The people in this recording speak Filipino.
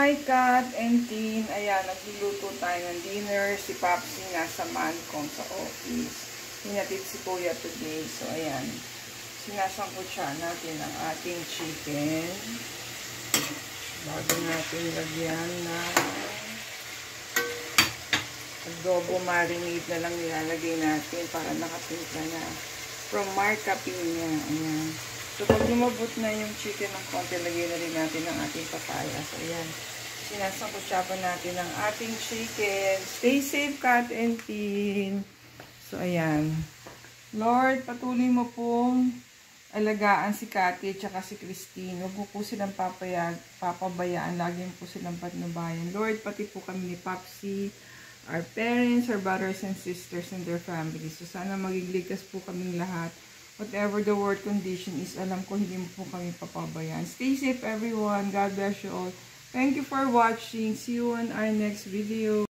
Hi, Kat and Tin. Ayan, nagluluto tayo ng dinner. Si Papsi nasa Mancom sa office. Hinatid si Kuya today. So, ayan. Sinasangkot siya natin ang ating chicken. Bago natin lagyan na adobo marinade na lang nilalagay natin para nakatimpla na. From Marca Pina. Ayan. So, pag lumabot na yung chicken ng konti, lagay na rin natin ang ating papaya. So, ayan. Sinasangkutsapan natin ang ating chicken. Stay safe, Kat and Tin. So, ayan. Lord, patuloy mo pong alagaan si Kati at si Christine. Huwag po silang papabayaan. Lagi po silang patnubayan. Lord, pati po kami ni Papsi, our parents, our brothers and sisters and their families. So, sana magigligtas po kaming lahat. Whatever the world condition is, alam ko hindi mo po kami papabayaan. Stay safe everyone. God bless you all. Thank you for watching. See you on our next video.